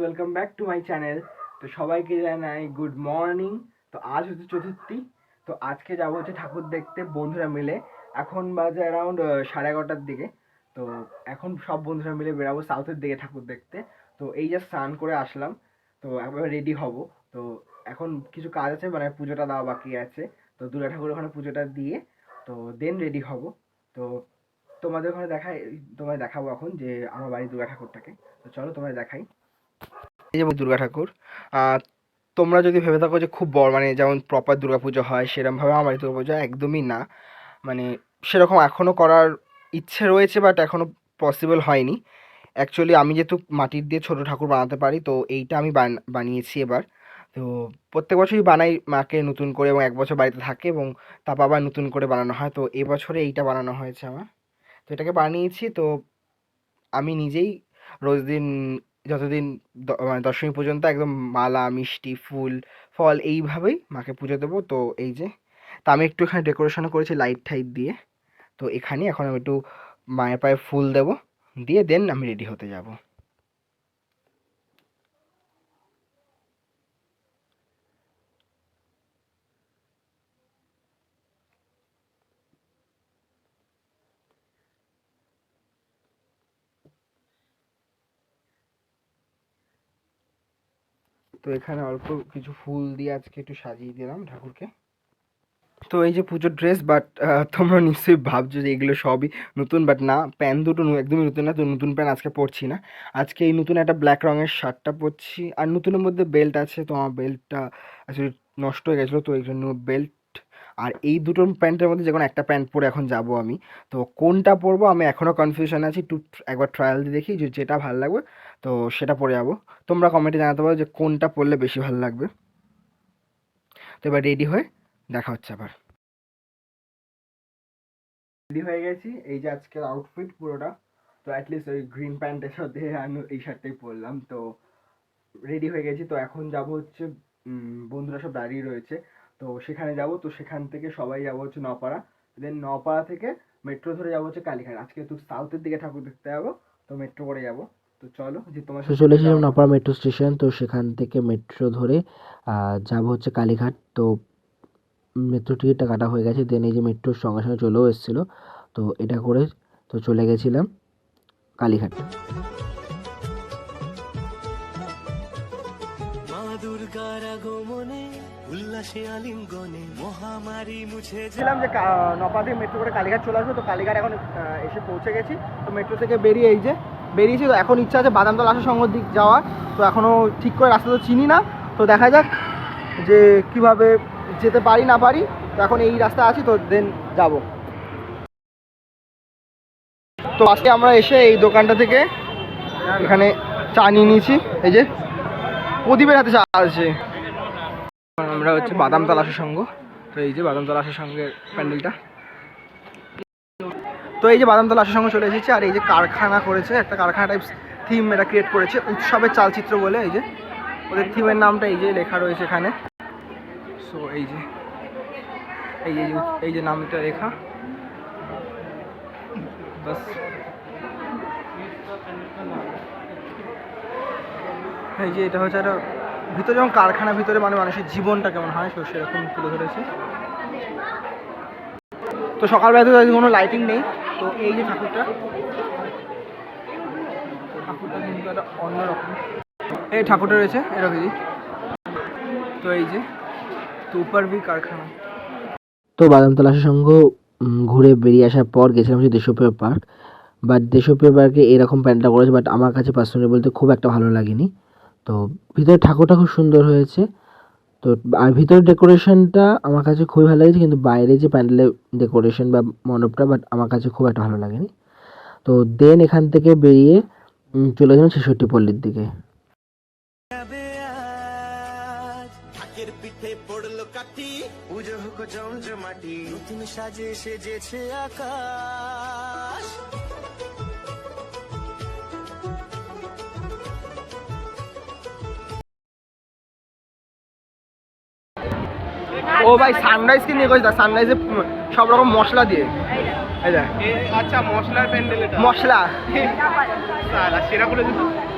Welcome back to my channel. তো সবাইকে জানাই গুড মর্নিং। তো আজ হচ্ছে চতুর্থী। তো আজকে যাবো হচ্ছে ঠাকুর দেখতে বন্ধুরা মিলে। এখন বাজে অ্যারাউন্ড 11:30টার দিকে। তো এখন সব বন্ধুরা মিলে বেরাবো সাউথের দিকে ঠাকুর দেখতে। তো এই যে স্নান করে আসলাম, তো একবার রেডি হব। তো এখন কিছু কাজ আছে, মানে পুজোটা দেওয়া বাকি আছে। তো দুর্গা ঠাকুর ওখানে পুজোটা দিয়ে তো দেন রেডি হব। তো তোমাদের ওখানে তোমায় দেখাবো এখন যে আমার বাড়ির দুর্গা ঠাকুরটাকে। তো চলো তোমায় দেখাই। এই যে দুর্গা ঠাকুর। তোমরা যদি ভেবে থাকো যে খুব বড়, মানে যেমন প্রপার দুর্গাপুজো হয় সেরকমভাবে আমার বাড়ির দুর্গাপুজো একদমই না। মানে সেরকম এখনও করার ইচ্ছে রয়েছে, বাট এখনও পসিবল হয়নি। অ্যাকচুয়ালি আমি যেহেতু মাটির দিয়ে ছোটো ঠাকুর বানাতে পারি, তো এইটা আমি বানিয়েছি এবার। তো প্রত্যেক বছরই বানাই মাকে নতুন করে, এবং এক বছর বাড়িতে থাকে এবং তারপর আবার নতুন করে বানানো হয়। তো এবছরে এইটা বানানো হয়েছে আমার। তো এটাকে বানিয়েছি। তো আমি নিজেই রোজ দিন যতদিন মানে দশমী পর্যন্ত একদম মালা মিষ্টি ফুল ফল এইভাবেই মাকে পুজো দেবো। তো এই যে, তা আমি একটু এখানে ডেকোরেশনও করেছি লাইট টাইট দিয়ে। তো এখানে এখন আমি একটু মায়ের পায়ে ফুল দেবো, দিয়ে দেন আমি রেডি হতে যাব। তো এখানে অল্প কিছু ফুল দিয়ে আজকে একটু সাজিয়ে দিলাম ঠাকুরকে। তো এই যে পুজোর ড্রেস, বাট তোমরা নিশ্চয়ই ভাবছো যে এগুলো সবই নতুন, বাট না, প্যান্ট দুটো একদমই নতুন না। তো নতুন প্যান্ট আজকে পরছি না। আজকে এই নতুন একটা ব্ল্যাক রঙের শার্টটা পরছি, আর নতুনের মধ্যে বেল্ট আছে। তো আমার বেল্টটা আসলে নষ্ট হয়ে গেছিলো, তো এই জন্য বেল্ট আর এই দুটো প্যান্টের মধ্যে যে কোনো একটা প্যান্ট পরে এখন যাব আমি। তো কোনটা পরবো আমি এখনও কনফিউশন আছি। একবার ট্রায়াল দিয়ে দেখি, যে যেটা ভালো লাগবে তো সেটা পরে যাবো। তোমরা কমেন্টে জানাতে পারো যে কোনটা পরলে বেশি ভালো লাগবে। তো এবার রেডি হয়ে দেখা হচ্ছে আবার। রেডি হয়ে গেছি, এই যে আজকের আউটফিট পুরোটা। তো অ্যাটলিস্ট ওই গ্রিন প্যান্টের সাথে আমি এই শার্টটাই পরলাম। তো রেডি হয়ে গেছি। তো এখন যাব হচ্ছে, বন্ধুরা সব দাঁড়িয়ে রয়েছে, তো সেখানে যাব। তো সেখান থেকে সবাই যাব হচ্ছে নপাড়া। দেন নপাড়া থেকে মেট্রো ধরে যাব হচ্ছে কালীঘাট। আজকে তো সাউথের দিকে ঠাকুর দেখতে যাবো, তো মেট্রো করে যাব। তো চলো যে তোমার সাথে চলে এসেছিলাম নপাড়া মেট্রো স্টেশন। তো সেখান থেকে মেট্রো ধরে যাব হচ্ছে কালীঘাট। তো মেট্রো টিকিটটা কাটা হয়ে গেছে। দেন এই যে মেট্রোর সঙ্গে সঙ্গে চলেও এসেছিলো, তো এটা করে তো চলে গেছিলাম কালীঘাট। ছিলাম যে নপা থেকে মেট্রো করে কালীঘাট চলে আসবো। তো কালীঘাট এখন এসে পৌঁছে গেছি। তো মেট্রো থেকে বেরিয়ে এই যে বেরিয়েছি। তো এখন ইচ্ছা আছে বাদামতলা আসার সঙ্গ দিক যাওয়ার। তো এখনও ঠিক করে রাস্তা তো চিনি না, তো দেখা যাক যে কিভাবে যেতে পারি না পারি। তো এখন এই রাস্তা আছি, তো দেন যাব। তো আজকে আমরা এসে এই দোকানটা থেকে এখানে চা নিয়ে নিয়েছি। এই যে প্রদীপের হাতে চা আছে। আমরা হচ্ছে বাদামতলা আসার সঙ্গ। তো এই যে বাদামতলা আসার সঙ্গের প্যান্ডেলটা। তো এই যে বাদামতলা আসার সঙ্গে চলে এসেছি। আর এই যে কারখানা করেছে, একটা কারখানা টাইপ থিম এটা ক্রিয়েট করেছে, উৎসবের চালচিত্র বলে। এই যে ওদের থিমের নামটা এই যে লেখা রয়েছে এখানে। সো এই যে এই যে নামটা লেখা, বাস। এই যে এটা হচ্ছে একটা ভিতরে, যেমন কারখানা ভিতরে মানে মানুষের জীবনটা কেমন হয় সেরকম তুলে ধরেছে। তো সকালবেলা তো কোনো লাইটিং নেই। তো এই যে ঠাকুরটা কিন্তু একটা অন্যরকম, এই ঠাকুরটা রয়েছে এরকমই। তো এই যে সুপারভি কারখানা। তো বাদামতলা আসার সঙ্গ ঘুরে বেরিয়ে আসার পর গেছিলাম হচ্ছে দেশপ্রিয় পার্ক। বাট দেশপ্রিয় পার্কে এরকম প্যান্ডেলটা করেছে, বাট আমার কাছে পার্সোনালি বলতে খুব একটা ভালো লাগেনি। তো ভিতরে ঠাকুরটা খুব সুন্দর হয়েছে। তো আর ভিতরের ডেকোরেশনটা আমার কাছে খুবই ভালো লেগেছে, কিন্তু বাইরে যে প্যান্ডেলের ডেকোরেশন বা মণ্ডপটা, বাট আমার কাছে খুব একটা ভালো লাগেনি। তো দেন এখান থেকে বেরিয়ে চলে গেলাম ৬৬ পল্লীর দিকে। ও ভাই সানরাইজ কি নিয়ে করেছে? সানরাইজে সব রকম মশলা দিয়ে, আচ্ছা মশলার প্যান্ডেল, মশলা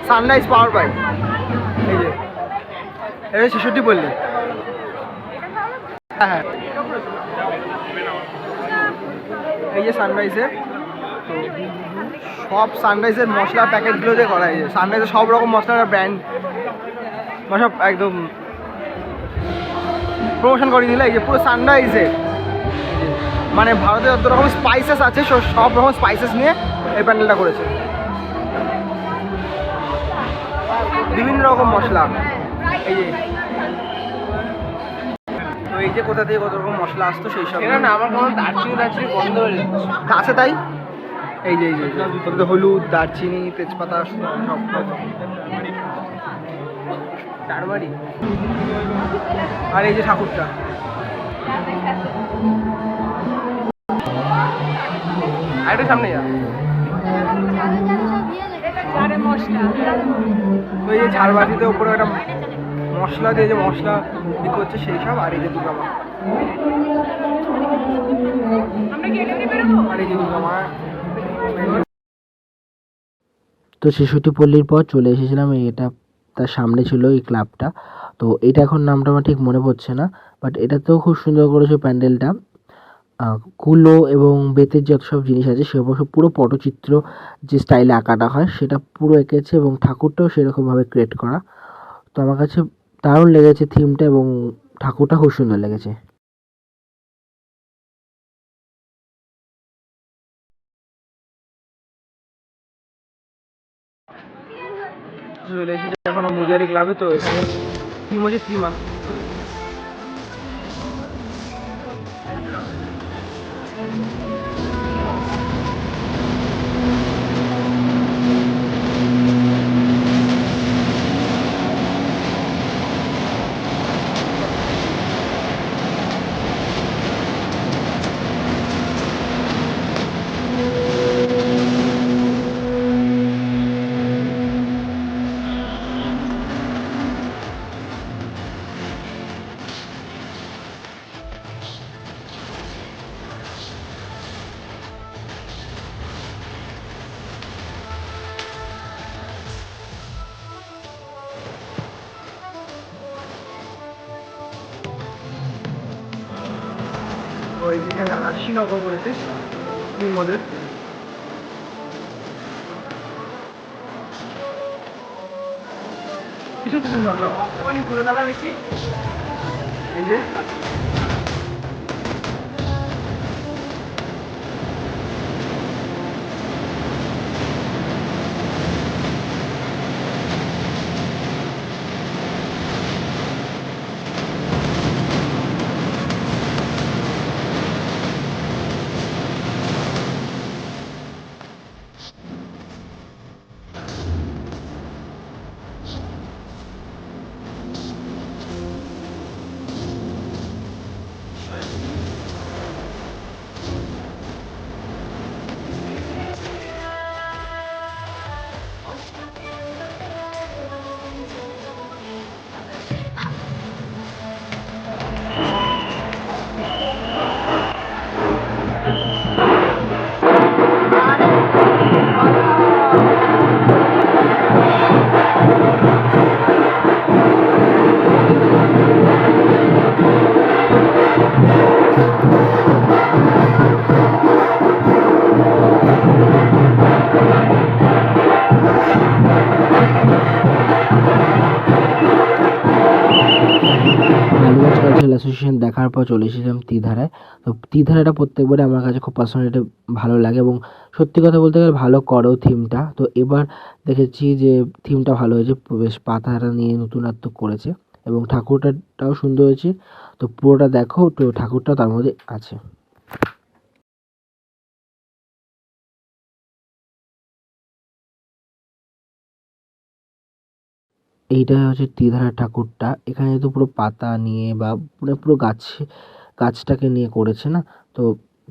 সানরাইজ পাওয়ার পাই। এটা 66 পল্লী। হ্যাঁ, এই যে সানরাইজের, তো সব সানরাইজের মশলা প্যাকেটগুলো দিয়ে করা হয়েছে। সানরাইজের সব রকম মশলার ব্র্যান্ড সব একদম প্রমোশন করে দিল। এই যে পুরো সানরাইজের, মানে ভারতে যত রকম স্পাইসেস আছে সব রকম স্পাইসেস নিয়ে এই প্যান্ডেলটা করেছে। বিভিন্ন রকম মশলা, এই যে তো এই যে কোথা থেকে কত রকম মশলা আসতো সেই সব না আমার কোনো দারচিনি বন্ধ হয়ে যাচ্ছে আছে তাই। এই যে কোথাতে হলুদ, দারচিনি, তেজপাতা সব চারবাড়ি। আর এই যে ঠাকুরটা, আরেকটু সামনে যা। তো এই যে ঝাড়বাতিতে উপরে একটা মশলা দিয়ে যে মশলা বিক্রি করছে সেই সব। আর এই যে দুর্গা মা, আর এই যে দুর্গা মা। তো 66 পল্লীর পর চলে এসেছিলাম এটা, তার সামনে ছিল এই ক্লাবটা। তো এটা এখন নামটা আমার ঠিক মনে পড়ছে না, বাট এটাতেও খুব সুন্দর করেছে প্যান্ডেলটা। কুলো এবং বেতের যত সব জিনিস আছে সে অবশ্য পুরো পটচিত্র যে স্টাইলে আঁকাটা হয় সেটা পুরো এঁকেছে, এবং ঠাকুরটাও সেরকমভাবে ক্রিয়েট করা। তো আমার কাছে দারুণ লেগেছে থিমটা, এবং ঠাকুরটা খুব সুন্দর লেগেছে। চলে এসেছে এখন মুজারি ক্লাবে। তো এখানে থিম হচ্ছে সীমা। ওই যেখানে আশিনগর করেছে মোদের কিছু ঘুরে দাঁড়া দেখি। এই যে বালিগঞ্জ কালচারাল অ্যাসোসিয়েশন দেখার পর চলে এসেছিলাম তীধারায়। তো তীধারাটা প্রত্যেকবারে আমার কাছে খুব পার্সোনালি ভালো লাগে, এবং সত্যি কথা বলতে গেলে ভালো করেও থিমটা। তো এবার দেখেছি যে থিমটা ভালো হয়েছে, বেশ পাতাটা নিয়ে নতুনত্ব করেছে, এবং ঠাকুরটাও সুন্দর হয়েছে। তো পুরোটা দেখো, তো ঠাকুরটাও তার মধ্যে আছে। এইটা হচ্ছে ত্রিধারা ঠাকুরটা। এখানে তো পুরো পাতা নিয়ে বা পুরো গাছটাকে নিয়ে করেছে না, তো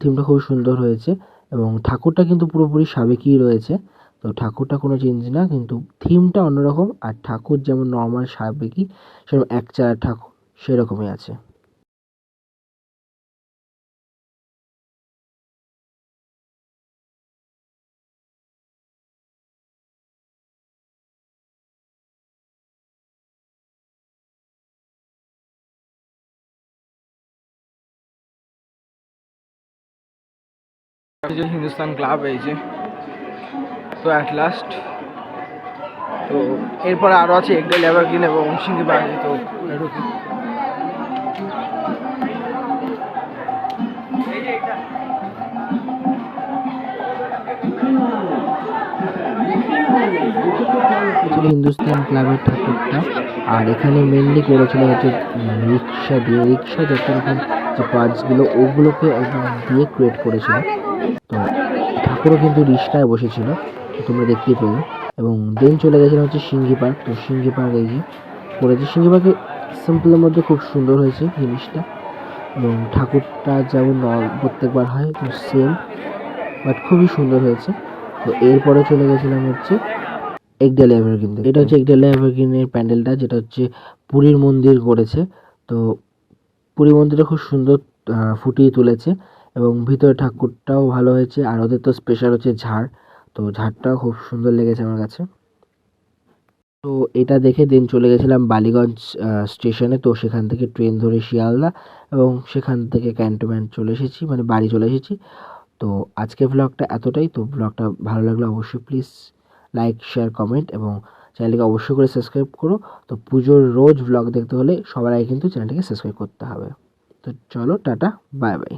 থিমটা খুব সুন্দর হয়েছে, এবং ঠাকুরটা কিন্তু পুরোপুরি সাবেকি রয়েছে। তো ঠাকুরটা কোনো চেঞ্জ না, কিন্তু থিমটা অন্যরকম, আর ঠাকুর যেমন নর্মাল সাবেকি সেরকম একচালা ঠাকুর সেরকমই আছে। এই যে হিন্দুস্তান ক্লাব, এই যে তো অ্যাট লাস্ট। তো এরপরে আরও আছে একডেল এভারগ্রিন এবং সিঙ্গি পার্ক। তো ঢুকি। হিন্দুস্তান ক্লাবের ঠাকুরটা, আর এখানে মেনলি করেছিল হচ্ছে রিক্সা দিয়ে, রিক্সা যত রকম যে পার্টসগুলো ওগুলোকে একদম দিয়ে ক্রিয়েট করেছিল। তো ঠাকুরও কিন্তু রিক্সায় বসেছিল, তোমরা দেখতেই পেলে। এবং দেন চলে গেছিলাম হচ্ছে সিঙ্গি পার্ক। তো সিঙ্গি পার্ক এই যে করেছে, সিঙ্গি পার্কে সিম্পলের মধ্যে খুব সুন্দর হয়েছে জিনিসটা, এবং ঠাকুরটা যেমন প্রত্যেকবার হয় তো সেম, বাট খুবই সুন্দর হয়েছে। তো এরপরে চলে গেছিলাম হচ্ছে একডেল এভারগ্রিন। এটা হচ্ছে একডেল এভারগ্রিনের প্যান্ডেলটা, যেটা হচ্ছে পুরীর মন্দির করেছে। তো পুরী মন্দিরটা খুব সুন্দর ফুটিয়ে তুলেছে, এবং ভিতরে ঠাকুরটাও ভালো হয়েছে। আর ওদের তো স্পেশাল হচ্ছে ঝাড়, তো ঝাড়টাও খুব সুন্দর লেগেছে আমার কাছে। তো এটা দেখে দিন চলে গেছিলাম বালিগঞ্জ স্টেশনে। তো সেখান থেকে ট্রেন ধরে শিয়ালদা, এবং সেখান থেকে ক্যান্টনমেন্ট চলে এসেছি, মানে বাড়ি চলে এসেছি। তো আজকের ব্লগটা এতটাই। তো ব্লগটা ভালো লাগলে অবশ্যই প্লিজ লাইক, শেয়ার, কমেন্ট, এবং চ্যানেলটিকে অবশ্যই করে সাবস্ক্রাইব করো। তো পুজোর রোজ ব্লগ দেখতে হলে সবার আগে কিন্তু চ্যানেলটিকে সাবস্ক্রাইব করতে হবে। তো চলো, টাটা, বাই বাই।